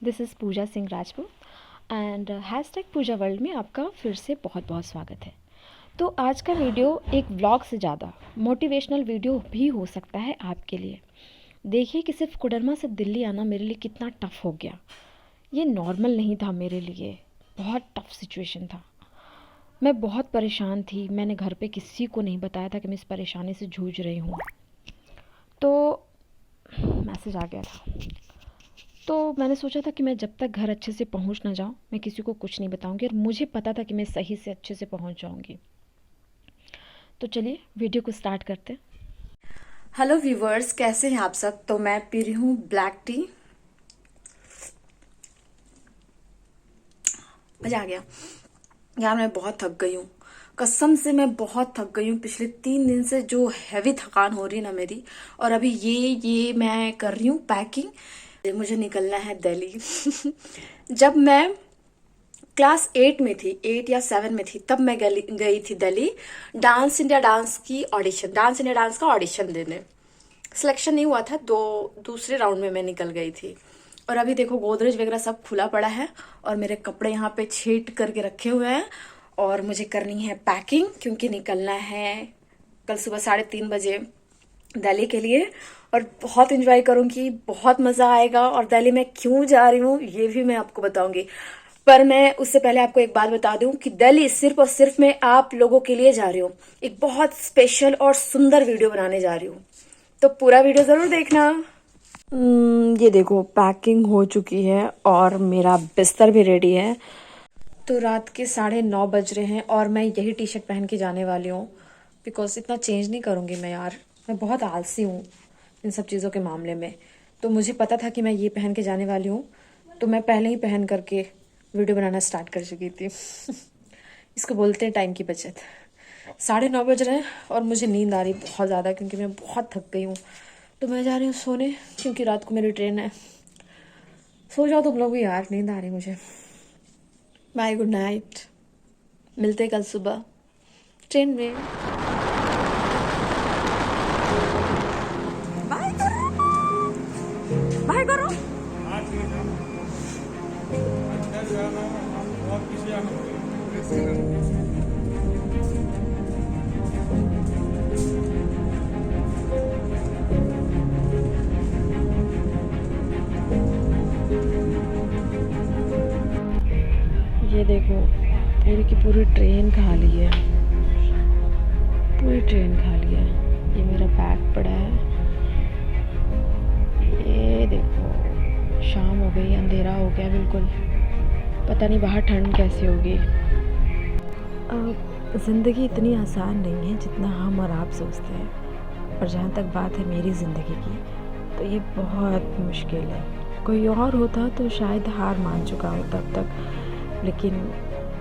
This is Pooja Singh Rajput and hashtag Pooja world में आपका फिर से बहुत बहुत स्वागत है। तो आज का वीडियो एक व्लॉग से ज़्यादा मोटिवेशनल वीडियो भी हो सकता है आपके लिए। देखिए कि सिर्फ कोडरमा से दिल्ली आना मेरे लिए कितना टफ़ हो गया। ये नॉर्मल नहीं था मेरे लिए, बहुत टफ़ सिचुएशन था। मैं बहुत परेशान थी। मैंने घर पे किसी को नहीं बताया था कि मैं इस परेशानी से जूझ रही हूँ। तो मैसेज आ गया था, तो मैंने सोचा था कि मैं जब तक घर अच्छे से पहुंच ना जाऊं मैं किसी को कुछ नहीं बताऊंगी, और मुझे पता था कि मैं सही से अच्छे से पहुंच जाऊंगी। तो चलिए वीडियो को स्टार्ट करते हैं। हेलो व्यूवर्स, कैसे हैं आप सब। तो मैं पी रही हूँ ब्लैक टी। मजा आ गया यार। मैं बहुत थक गई हूँ, कसम से मैं बहुत थक गई हूँ। पिछले 3 दिन से जो हैवी थकान हो रही है ना मेरी, और अभी ये मैं कर रही हूँ पैकिंग। मुझे निकलना है दिल्ली। जब मैं क्लास 8 में थी, 8 या 7 में थी, तब मैं गई थी दिल्ली डांस इंडिया डांस की ऑडिशन, डांस इंडिया डांस का ऑडिशन देने। सिलेक्शन नहीं हुआ था, दूसरे राउंड में मैं निकल गई थी। और अभी देखो गोदरेज वगैरह सब खुला पड़ा है और मेरे कपड़े यहाँ पे छीट करके रखे हुए हैं, और मुझे करनी है पैकिंग क्योंकि निकलना है कल सुबह 3:30 बजे दिल्ली के लिए। और बहुत इंजॉय करूंगी, बहुत मजा आएगा। और दिल्ली में क्यों जा रही हूँ ये भी मैं आपको बताऊंगी। पर मैं उससे पहले आपको एक बात बता दूं कि दिल्ली सिर्फ और सिर्फ मैं आप लोगों के लिए जा रही हूँ। एक बहुत स्पेशल और सुंदर वीडियो बनाने जा रही हूँ, तो पूरा वीडियो जरूर देखना। ये देखो पैकिंग हो चुकी है और मेरा बिस्तर भी रेडी है। तो रात के 9:30 बज रहे हैं और मैं यही टी शर्ट पहन के जाने वाली हूँ, बिकॉज इतना चेंज नहीं करूँगी मैं यार। मैं बहुत आलसी हूँ इन सब चीज़ों के मामले में। तो मुझे पता था कि मैं ये पहन के जाने वाली हूँ, तो मैं पहले ही पहन करके वीडियो बनाना स्टार्ट कर चुकी थी। इसको बोलते हैं टाइम की बचत। 9:30 बज रहे हैं और मुझे नींद आ रही बहुत ज़्यादा क्योंकि मैं बहुत थक गई हूँ। तो मैं जा रही हूँ सोने क्योंकि रात को मेरी ट्रेन है। सो जाओ तुम लोग भी यार, नींद आ रही मुझे। Bye, good night. मिलते कल सुबह ट्रेन में। बाय करो, बाय करो। ये देखो पूरी की पूरी ट्रेन खाली है, पूरी ट्रेन खाली है। ये मेरा बैग पड़ा है। ये देखो शाम हो गई, अंधेरा हो गया बिल्कुल। पता नहीं बाहर ठंड कैसी होगी। ज़िंदगी इतनी आसान नहीं है जितना हम और आप सोचते हैं। और जहाँ तक बात है मेरी ज़िंदगी की, तो ये बहुत मुश्किल है। कोई और होता तो शायद हार मान चुका होता अब तक, लेकिन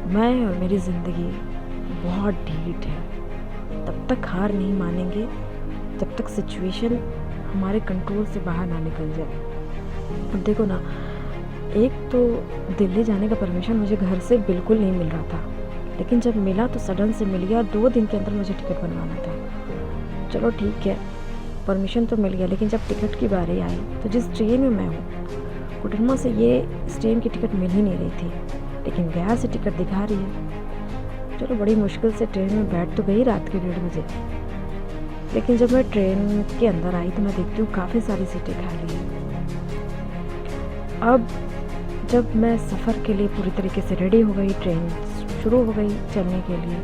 मैं और मेरी ज़िंदगी बहुत ढीठ है। तब तक हार नहीं मानेंगे जब तक सिचुएशन हमारे कंट्रोल से बाहर ना निकल जाए। अब देखो ना, एक तो दिल्ली जाने का परमिशन मुझे घर से बिल्कुल नहीं मिल रहा था, लेकिन जब मिला तो सडन से मिल गया। 2 दिन के अंदर मुझे टिकट बनवाना था। चलो ठीक है, परमिशन तो मिल गया, लेकिन जब टिकट की बारी आई तो जिस ट्रेन में मैं हूँ कोडरमा से, ये इस ट्रेन की टिकट मिल ही नहीं रही थी, लेकिन गया से टिकट दिखा रही है। चलो बड़ी मुश्किल से ट्रेन में बैठ तो गई रात के 1:30 बजे, लेकिन जब मैं ट्रेन के अंदर आई तो मैं देखती हूँ काफ़ी सारी सीटें खाली हैं। अब जब मैं सफ़र के लिए पूरी तरीके से रेडी हो गई, ट्रेन शुरू हो गई चलने के लिए,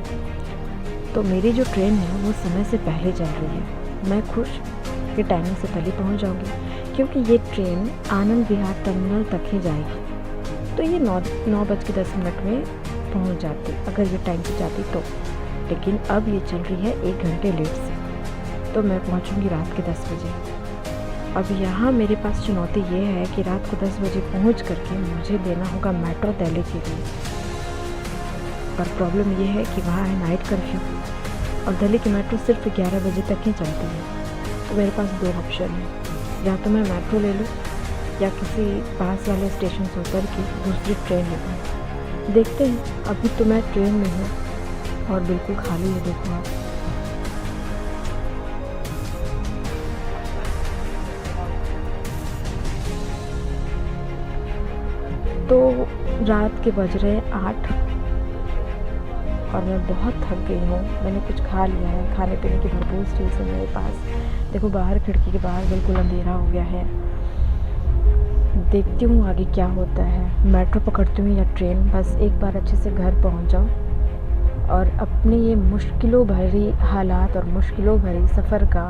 तो मेरी जो ट्रेन है वो समय से पहले चल रही है। मैं खुश कि टाइमिंग से पहले पहुंच जाऊंगी, क्योंकि ये ट्रेन आनंद विहार टर्मिनल तक ही जाएगी। तो ये 9:10 में पहुंच जाती अगर ये टाइम से जाती तो। लेकिन अब ये चल रही है 1 घंटे लेट से, तो मैं पहुंचूंगी रात के 10 बजे। अब यहाँ मेरे पास चुनौती ये है कि रात को 10 बजे पहुँच करके मुझे देना होगा मेट्रो दिल्ली के लिए। पर प्रॉब्लम ये है कि वहाँ है नाइट कर्फ्यू, और दिल्ली की मेट्रो सिर्फ 11 बजे तक ही चलती है। तो मेरे पास 2 ऑप्शन है, या तो मैं मेट्रो ले लूँ या किसी पास वाले स्टेशन से उतर के दूसरी ट्रेन ले लूँ। देखते हैं। अभी तो मैं ट्रेन में हूँ और बिल्कुल खाली है, देखो आप। तो रात के बज रहे 8 और मैं बहुत थक गई हूँ। मैंने कुछ खा लिया है, खाने पीने की भरपूर चीज़ है मेरे पास। देखो बाहर, खिड़की के बाहर बिल्कुल अंधेरा हो गया है। देखती हूँ आगे क्या होता है, मेट्रो पकड़ती हूँ या ट्रेन। बस एक बार अच्छे से घर पहुँच जाऊँ और अपने ये मुश्किलों भरी हालात और मुश्किलों भरी सफ़र का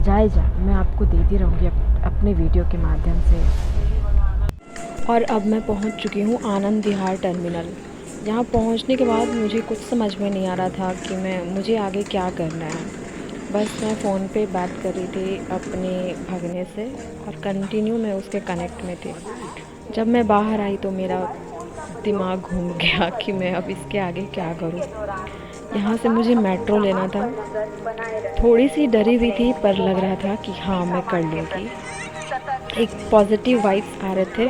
जायज़ा मैं आपको देती रहूँगी अपने वीडियो के माध्यम से। और अब मैं पहुँच चुकी हूँ आनंद विहार टर्मिनल। यहाँ पहुँचने के बाद मुझे कुछ समझ में नहीं आ रहा था कि मुझे आगे क्या करना है। बस मैं फ़ोन पे बात कर रही थी अपने भगने से और कंटिन्यू मैं उसके कनेक्ट में थी। जब मैं बाहर आई तो मेरा दिमाग घूम गया कि मैं अब इसके आगे क्या करूँ। यहाँ से मुझे मेट्रो लेना था। थोड़ी सी डरी हुई थी पर लग रहा था कि हाँ मैं कर लूँगी। एक पॉजिटिव वाइब्स आ रहे थे।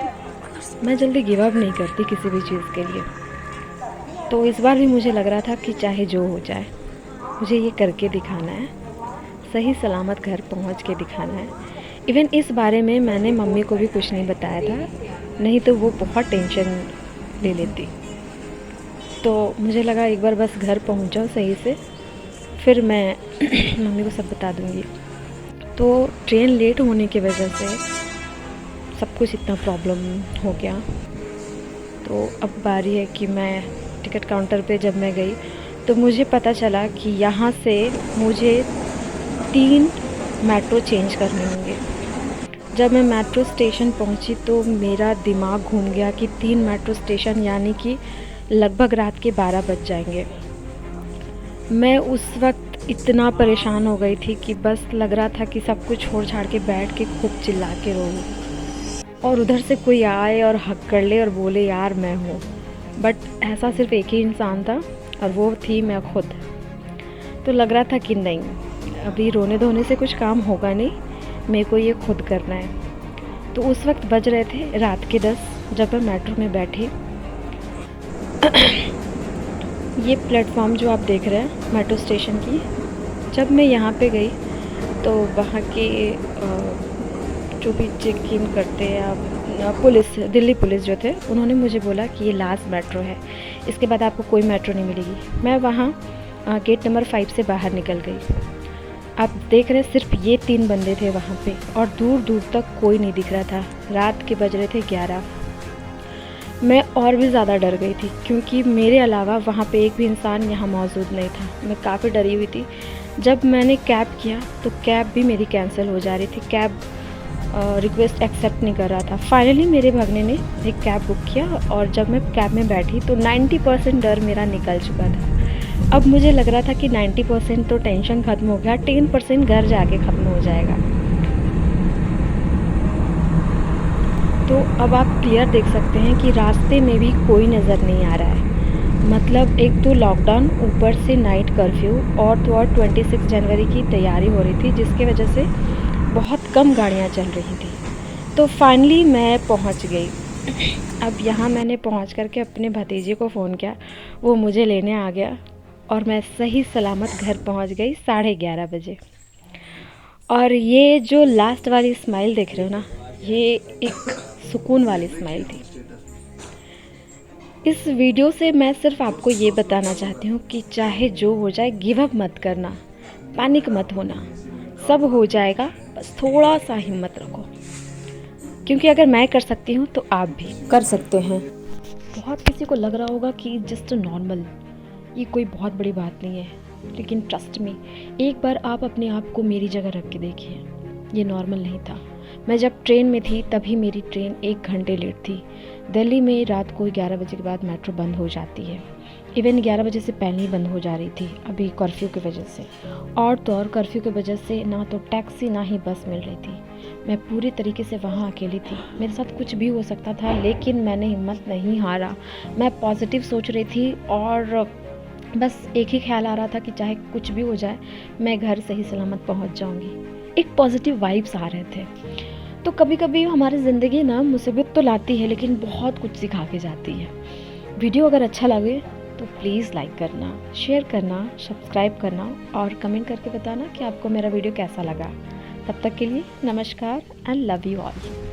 मैं जल्दी गिव अप नहीं करती किसी भी चीज़ के लिए। तो इस बार भी मुझे लग रहा था कि चाहे जो हो जाए मुझे ये करके दिखाना है, सही सलामत घर पहुंच के दिखाना है। इवन इस बारे में मैंने मम्मी को भी कुछ नहीं बताया था, नहीं तो वो बहुत टेंशन ले लेती। तो मुझे लगा एक बार बस घर पहुंच जाओ सही से, फिर मैं मम्मी को सब बता दूंगी। तो ट्रेन लेट होने की वजह से सब कुछ इतना प्रॉब्लम हो गया। तो अब बारी है कि मैं टिकट काउंटर पे जब मैं गई तो मुझे पता चला कि यहाँ से मुझे 3 मेट्रो चेंज करने होंगे। जब मैं मेट्रो स्टेशन पहुँची तो मेरा दिमाग घूम गया कि 3 मेट्रो स्टेशन यानी कि लगभग रात के 12 बज जाएंगे। मैं उस वक्त इतना परेशान हो गई थी कि बस लग रहा था कि सब कुछ छोड़ छाड़ के बैठ के खूब चिल्ला के रोऊं और उधर से कोई आए और हक कर ले और बोले यार मैं हूँ। बट ऐसा सिर्फ एक ही इंसान था और वो थी मैं खुद। तो लग रहा था कि नहीं, अभी रोने धोने से कुछ काम होगा नहीं, मेरे को ये खुद करना है। तो उस वक्त बज रहे थे रात के 10 जब मैं मेट्रो में बैठी। ये प्लेटफॉर्म जो आप देख रहे हैं मेट्रो स्टेशन की, जब मैं यहाँ पे गई तो वहाँ के जो भी चेक इन करते हैं पुलिस, दिल्ली पुलिस जो थे, उन्होंने मुझे बोला कि ये लास्ट मेट्रो है, इसके बाद आपको कोई मेट्रो नहीं मिलेगी। मैं वहाँ गेट नंबर 5 से बाहर निकल गई। आप देख रहे सिर्फ ये 3 बंदे थे वहाँ पे और दूर दूर तक कोई नहीं दिख रहा था। रात के बज रहे थे 11। मैं और भी ज़्यादा डर गई थी क्योंकि मेरे अलावा वहाँ पे एक भी इंसान यहाँ मौजूद नहीं था। मैं काफ़ी डरी हुई थी। जब मैंने कैब किया तो कैब भी मेरी कैंसिल हो जा रही थी, कैब रिक्वेस्ट एक्सेप्ट नहीं कर रहा था। फाइनली मेरे भगने ने एक कैब बुक किया और जब मैं कैब में बैठी तो 90% डर मेरा निकल चुका था। अब मुझे लग रहा था कि 90% तो टेंशन ख़त्म हो गया, 10% घर जाके ख़त्म हो जाएगा। तो अब आप क्लियर देख सकते हैं कि रास्ते में भी कोई नज़र नहीं आ रहा है। मतलब एक तो लॉकडाउन, ऊपर से नाइट कर्फ्यू और तो और 26 जनवरी की तैयारी हो रही थी, जिसके वजह से बहुत कम गाड़ियाँ चल रही थी। तो फाइनली मैं पहुंच गई। अब यहाँ मैंने पहुंच करके अपने भतीजे को फ़ोन किया, वो मुझे लेने आ गया और मैं सही सलामत घर पहुंच गई 11:30 बजे। और ये जो लास्ट वाली स्माइल देख रहे हो ना, ये एक सुकून वाली स्माइल थी। इस वीडियो से मैं सिर्फ आपको ये बताना चाहती हूँ कि चाहे जो हो जाए गिव अप मत करना, पैनिक मत होना, सब हो जाएगा, बस थोड़ा सा हिम्मत रखो। क्योंकि अगर मैं कर सकती हूँ तो आप भी कर सकते हैं। बहुत किसी को लग रहा होगा कि जस्ट नॉर्मल, ये कोई बहुत बड़ी बात नहीं है, लेकिन ट्रस्ट मी, एक बार आप अपने आप को मेरी जगह रख के देखिए, ये नॉर्मल नहीं था। मैं जब ट्रेन में थी तभी मेरी ट्रेन 1 घंटे लेट थी। दिल्ली में रात को 11 बजे के बाद मेट्रो बंद हो जाती है, इवन 11 बजे से पहले ही बंद हो जा रही थी अभी कर्फ्यू की वजह से। और तो और कर्फ्यू की वजह से ना तो टैक्सी ना ही बस मिल रही थी। मैं पूरी तरीके से वहाँ अकेली थी, मेरे साथ कुछ भी हो सकता था, लेकिन मैंने हिम्मत नहीं हारा। मैं पॉजिटिव सोच रही थी और बस एक ही ख्याल आ रहा था कि चाहे कुछ भी हो जाए मैं घर सही सलामत पहुँच जाऊँगी। एक पॉजिटिव वाइब्स आ रहे थे। तो कभी कभी हमारी ज़िंदगी ना मुसीबत तो लाती है, लेकिन बहुत कुछ सिखा के जाती है। वीडियो अगर अच्छा लगे तो प्लीज़ लाइक करना, शेयर करना, सब्सक्राइब करना और कमेंट करके बताना कि आपको मेरा वीडियो कैसा लगा। तब तक के लिए नमस्कार एंड लव यू ऑल।